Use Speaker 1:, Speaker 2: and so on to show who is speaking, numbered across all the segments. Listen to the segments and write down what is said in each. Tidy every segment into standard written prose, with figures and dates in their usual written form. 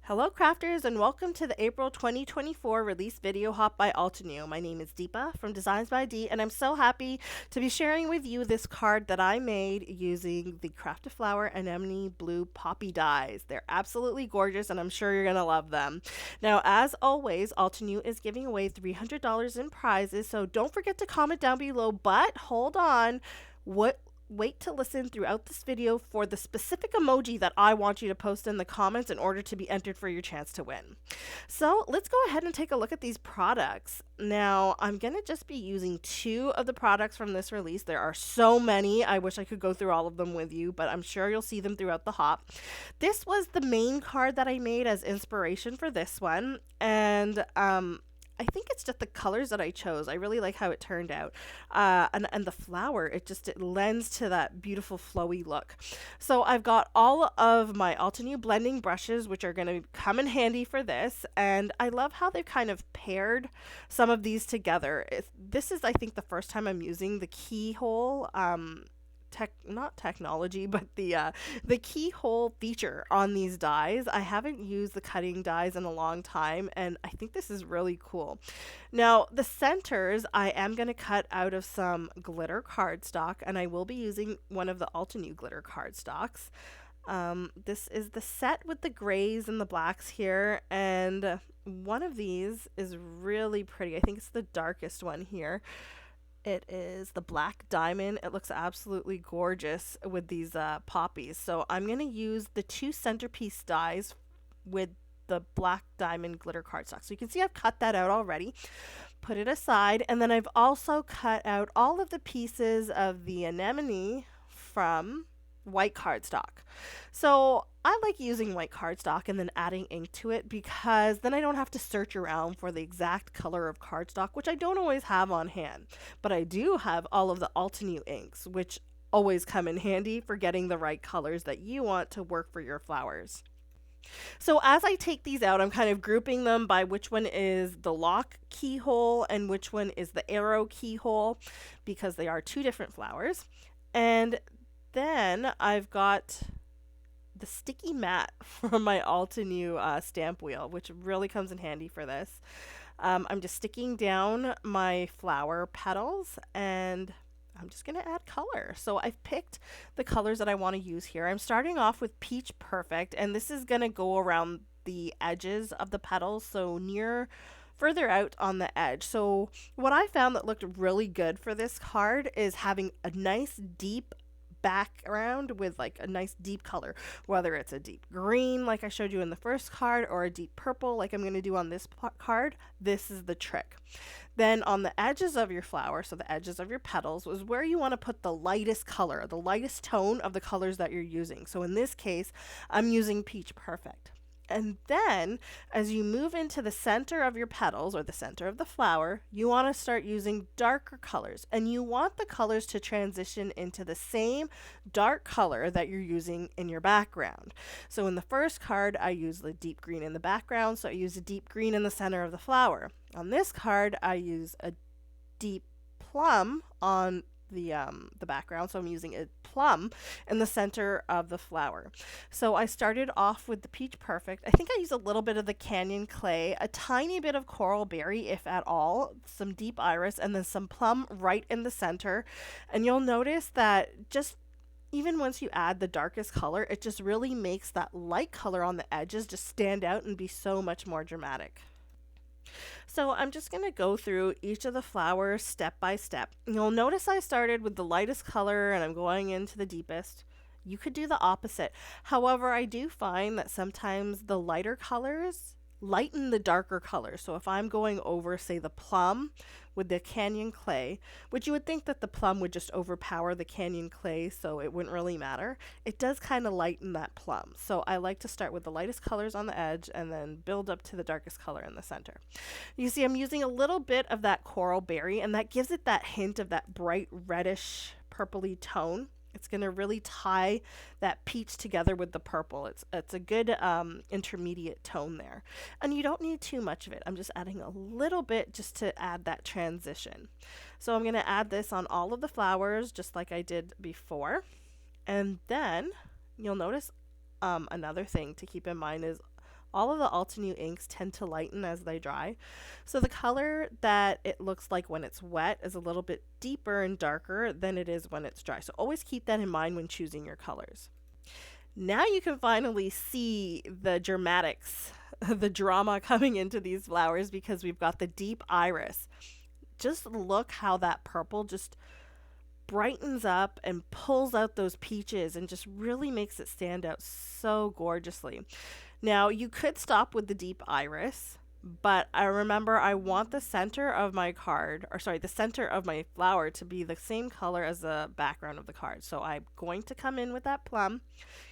Speaker 1: Hello crafters and welcome to the April 2024 release video hop by Altenew. My name is Deepa from Designs by D and I'm so happy to be sharing with you this card that I made using the Craft a Flower Anemone Blue Poppy dies. They're absolutely gorgeous and I'm sure you're going to love them. Now as always, Altenew is giving away $300 in prizes, so don't forget to comment down below, but hold on. Wait to listen throughout this video for the specific emoji that I want you to post in the comments in order to be entered for your chance to win. So let's go ahead and take a look at these products. Now I'm going to just be using 2 of the products from this release. There are so many. I wish I could go through all of them with you, but I'm sure you'll see them throughout the hop. This was the main card that I made as inspiration for this one, and I think it's just the colors that I chose. I really like how it turned out. And the flower, it lends to that beautiful flowy look. So I've got all of my Altenew blending brushes, which are going to come in handy for this. And I love how they've kind of paired some of these together. This is, I think, the first time I'm using the keyhole not technology, but the keyhole feature on these dies. I haven't used the cutting dies in a long time, and I think this is really cool. Now, the centers I am going to cut out of some glitter cardstock, and I will be using one of the Altenew glitter cardstocks. This is the set with the grays and the blacks here, and one of these is really pretty. I think it's the darkest one here. It is the black diamond. It looks absolutely gorgeous with these poppies. So I'm going to use the 2 centerpiece dies with the black diamond glitter cardstock. So you can see I've cut that out already. Put it aside. And then I've also cut out all of the pieces of the anemone from white cardstock. So I like using white cardstock and then adding ink to it because then I don't have to search around for the exact color of cardstock, which I don't always have on hand. But I do have all of the Altenew inks, which always come in handy for getting the right colors that you want to work for your flowers. So as I take these out, I'm kind of grouping them by which one is the lock keyhole and which one is the arrow keyhole, because they are 2 different flowers. And then I've got the sticky mat from my Altenew stamp wheel, which really comes in handy for this. I'm just sticking down my flower petals and I'm just going to add color. So I've picked the colors that I want to use here. I'm starting off with Peach Perfect, and this is going to go around the edges of the petals, so further out on the edge. So what I found that looked really good for this card is having a nice deep background with like a nice deep color, whether it's a deep green like I showed you in the first card or a deep purple like I'm going to do on this card. This is the trick. Then on the edges of your flower, so the edges of your petals, is where you want to put the lightest color, the lightest tone of the colors that you're using. So in this case, I'm using Peach Perfect. And then as you move into the center of your petals or the center of the flower, you want to start using darker colors, and you want the colors to transition into the same dark color that you're using in your background. So in the first card, I use the deep green in the background, so I use a deep green in the center of the flower. On this card, I use a deep plum on the background, so I'm using a plum in the center of the flower. So I started off with the Peach Perfect. I think I used a little bit of the Canyon Clay, a tiny bit of Coral Berry, if at all, some Deep Iris, and then some plum right in the center. And you'll notice that just even once you add the darkest color, it just really makes that light color on the edges just stand out and be so much more dramatic. So I'm just going to go through each of the flowers step by step. You'll notice I started with the lightest color and I'm going into the deepest. You could do the opposite. However, I do find that sometimes the lighter colors lighten the darker colors. So if I'm going over, say, the plum with the Canyon Clay, which you would think that the plum would just overpower the Canyon Clay, so it wouldn't really matter, it does kind of lighten that plum. So I like to start with the lightest colors on the edge and then build up to the darkest color in the center. You see I'm using a little bit of that Coral Berry, and that gives it that hint of that bright reddish purpley tone. It's going to really tie that peach together with the purple. It's a good intermediate tone there. And you don't need too much of it. I'm just adding a little bit just to add that transition. So I'm going to add this on all of the flowers just like I did before. And then you'll notice another thing to keep in mind is all of the Altenew inks tend to lighten as they dry. So the color that it looks like when it's wet is a little bit deeper and darker than it is when it's dry. So always keep that in mind when choosing your colors. Now you can finally see the dramatics, the drama coming into these flowers because we've got the deep iris. Just look how that purple just brightens up and pulls out those peaches and just really makes it stand out so gorgeously. Now, you could stop with the deep iris, but I remember I want the center of my card, or sorry, the center of my flower to be the same color as the background of the card. So I'm going to come in with that plum,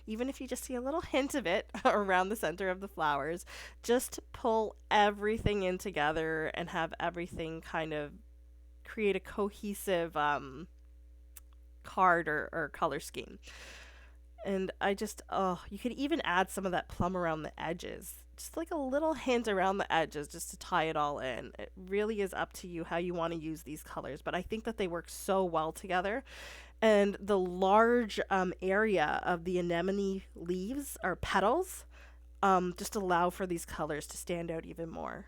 Speaker 1: even if you just see a little hint of it around the center of the flowers, just to pull everything in together and have everything kind of create a cohesive card or color scheme. And I just, oh, you could even add some of that plum around the edges. Just like a little hint around the edges just to tie it all in. It really is up to you how you want to use these colors, but I think that they work so well together. And the large area of the anemone leaves or petals just allow for these colors to stand out even more.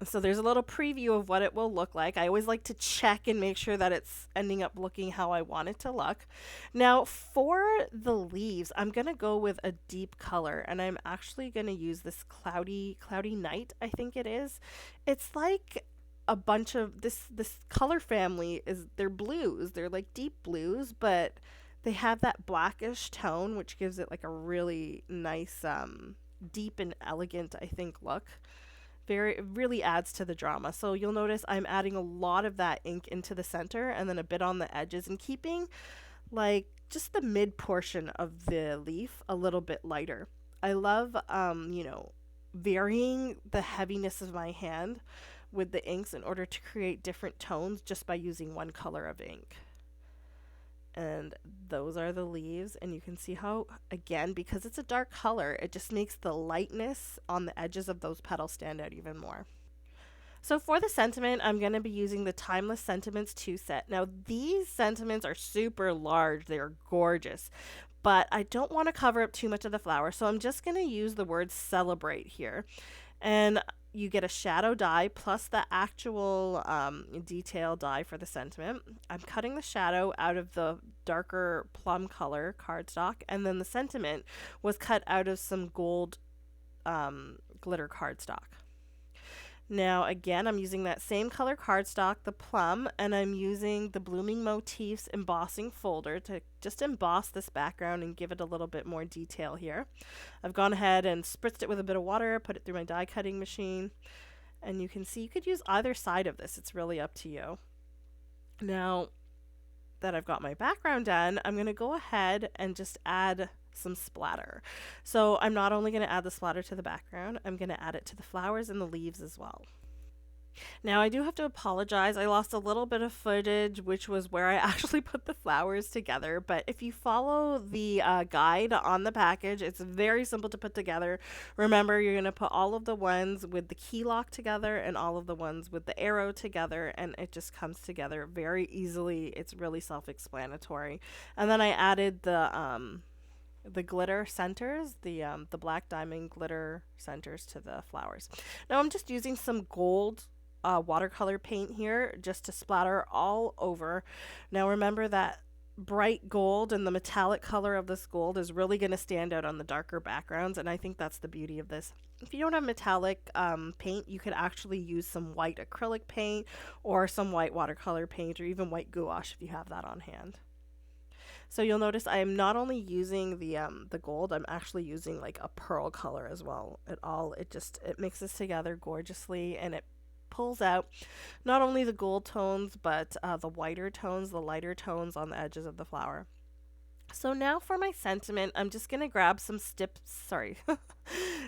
Speaker 1: So there's a little preview of what it will look like. I always like to check and make sure that it's ending up looking how I want it to look. Now for the leaves, I'm going to go with a deep color, and I'm actually going to use this cloudy night, I think it is. It's like a bunch of this color family is they're blues. They're like deep blues, but they have that blackish tone which gives it like a really nice deep and elegant, I think, look. It really adds to the drama. So you'll notice I'm adding a lot of that ink into the center and then a bit on the edges and keeping like just the mid portion of the leaf a little bit lighter. I love varying the heaviness of my hand with the inks in order to create different tones just by using one color of ink. And those are the leaves, and you can see how, again, because it's a dark color, it just makes the lightness on the edges of those petals stand out even more. So for the sentiment, I'm going to be using the Timeless Sentiments 2 set. Now these sentiments are super large, they're gorgeous, but I don't want to cover up too much of the flower, so I'm just going to use the word celebrate here. And you get a shadow die plus the actual detail die for the sentiment. I'm cutting the shadow out of the darker plum color cardstock, and then the sentiment was cut out of some gold glitter cardstock. Now again, I'm using that same color cardstock, the plum, and I'm using the Blooming Motifs embossing folder to just emboss this background and give it a little bit more detail here. I've gone ahead and spritzed it with a bit of water, put it through my die cutting machine, and you can see you could use either side of this. It's really up to you. Now that I've got my background done, I'm going to go ahead and just add some splatter. So I'm not only going to add the splatter to the background, I'm going to add it to the flowers and the leaves as well. Now I do have to apologize. I lost a little bit of footage, which was where I actually put the flowers together. But if you follow the guide on the package, it's very simple to put together. Remember, you're going to put all of the ones with the key lock together and all of the ones with the arrow together, and it just comes together very easily. It's really self-explanatory. And then I added the glitter centers, the black diamond glitter centers to the flowers. Now I'm just using some gold watercolor paint here just to splatter all over. Now remember that bright gold and the metallic color of this gold is really going to stand out on the darker backgrounds, and I think that's the beauty of this. If you don't have metallic paint, you could actually use some white acrylic paint or some white watercolor paint or even white gouache if you have that on hand. So you'll notice I am not only using the gold, I'm actually using like a pearl color as well. It mixes together gorgeously, and it pulls out not only the gold tones but the whiter tones, the lighter tones on the edges of the flower. So now for my sentiment, I'm just going to grab some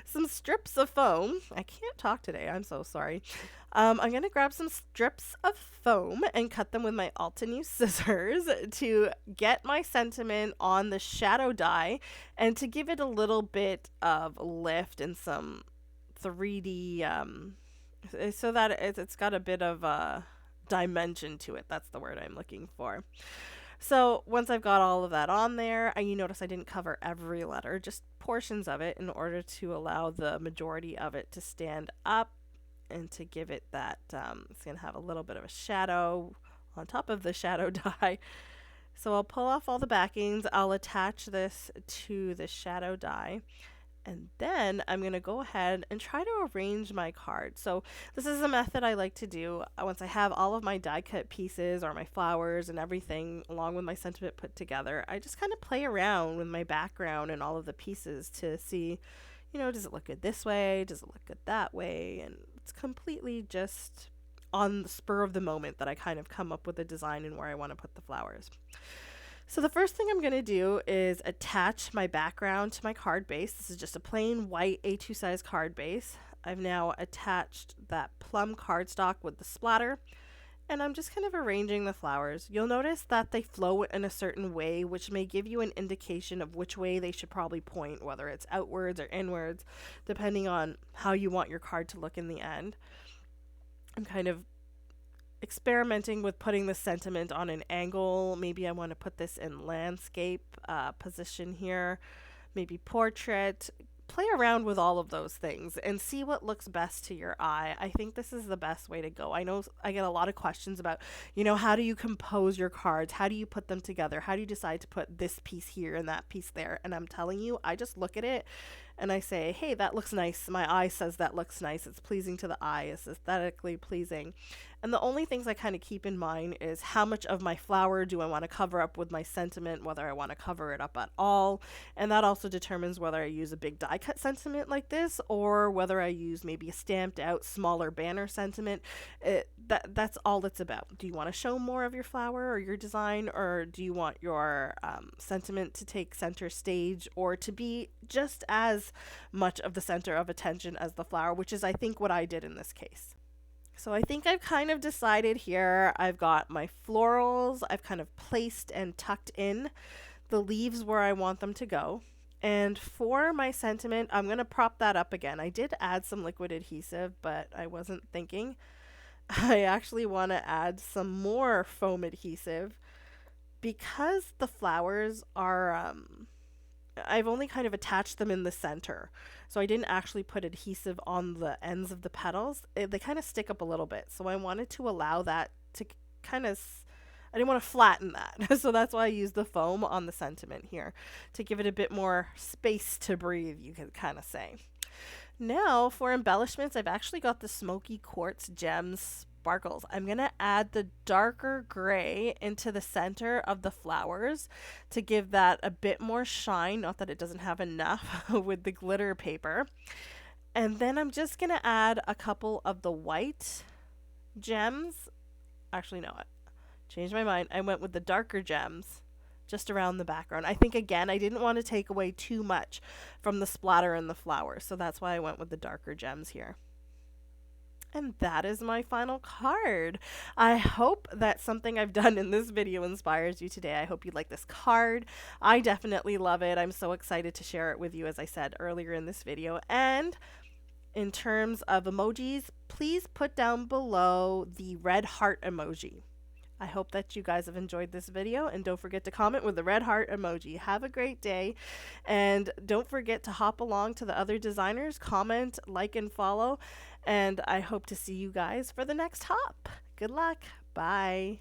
Speaker 1: some strips of foam. I can't talk today. I'm so sorry. I'm going to grab some strips of foam and cut them with my Altenew scissors to get my sentiment on the shadow die and to give it a little bit of lift and some 3D, so that it's got a bit of dimension to it. That's the word I'm looking for. So once I've got all of that on there, and you notice I didn't cover every letter, just portions of it in order to allow the majority of it to stand up and to give it that, it's going to have a little bit of a shadow on top of the shadow die. So I'll pull off all the backings, I'll attach this to the shadow die, and then I'm going to go ahead and try to arrange my card. So this is a method I like to do once I have all of my die cut pieces or my flowers and everything along with my sentiment put together. I just kind of play around with my background and all of the pieces to see, you know, does it look good this way? Does it look good that way? And it's completely just on the spur of the moment that I kind of come up with a design and where I want to put the flowers. So the first thing I'm going to do is attach my background to my card base. This is just a plain white A2 size card base. I've now attached that plum cardstock with the splatter, and I'm just kind of arranging the flowers. You'll notice that they flow in a certain way, which may give you an indication of which way they should probably point, whether it's outwards or inwards, depending on how you want your card to look in the end. I'm kind of experimenting with putting the sentiment on an angle. Maybe I want to put this in landscape position here, maybe portrait. Play around with all of those things and see what looks best to your eye. I think this is the best way to go. I know I get a lot of questions about, you know, how do you compose your cards? How do you put them together? How do you decide to put this piece here and that piece there? And I'm telling you, I just look at it and I say, hey, that looks nice. My eye says that looks nice. It's pleasing to the eye. It's aesthetically pleasing. And the only things I kind of keep in mind is how much of my flower do I want to cover up with my sentiment, whether I want to cover it up at all. And that also determines whether I use a big die cut sentiment like this or whether I use maybe a stamped out smaller banner sentiment. That's all it's about. Do you want to show more of your flower or your design, or do you want your sentiment to take center stage or to be just as much of the center of attention as the flower, which is I think what I did in this case. So I think I've kind of decided here. I've got my florals. I've kind of placed and tucked in the leaves where I want them to go. And for my sentiment, I'm going to prop that up again. I did add some liquid adhesive, but I wasn't thinking. I actually want to add some more foam adhesive because the flowers are I've only kind of attached them in the center. So I didn't actually put adhesive on the ends of the petals. They kind of stick up a little bit. So I wanted to allow that to kind of, I didn't want to flatten that. So that's why I used the foam on the sentiment here to give it a bit more space to breathe, you could kind of say. Now for embellishments, I've actually got the smoky quartz gems sparkles. I'm going to add the darker gray into the center of the flowers to give that a bit more shine, not that it doesn't have enough with the glitter paper. And then I'm just going to add a couple of the white gems. Actually, no, I changed my mind. I went with the darker gems just around the background. I think, again, I didn't want to take away too much from the splatter and the flowers, so that's why I went with the darker gems here. And that is my final card. I hope that something I've done in this video inspires you today. I hope you like this card. I definitely love it. I'm so excited to share it with you, as I said earlier in this video. And in terms of emojis, please put down below the red heart emoji. I hope that you guys have enjoyed this video, and don't forget to comment with the red heart emoji. Have a great day, and don't forget to hop along to the other designers, comment, like, and follow, and I hope to see you guys for the next hop. Good luck. Bye.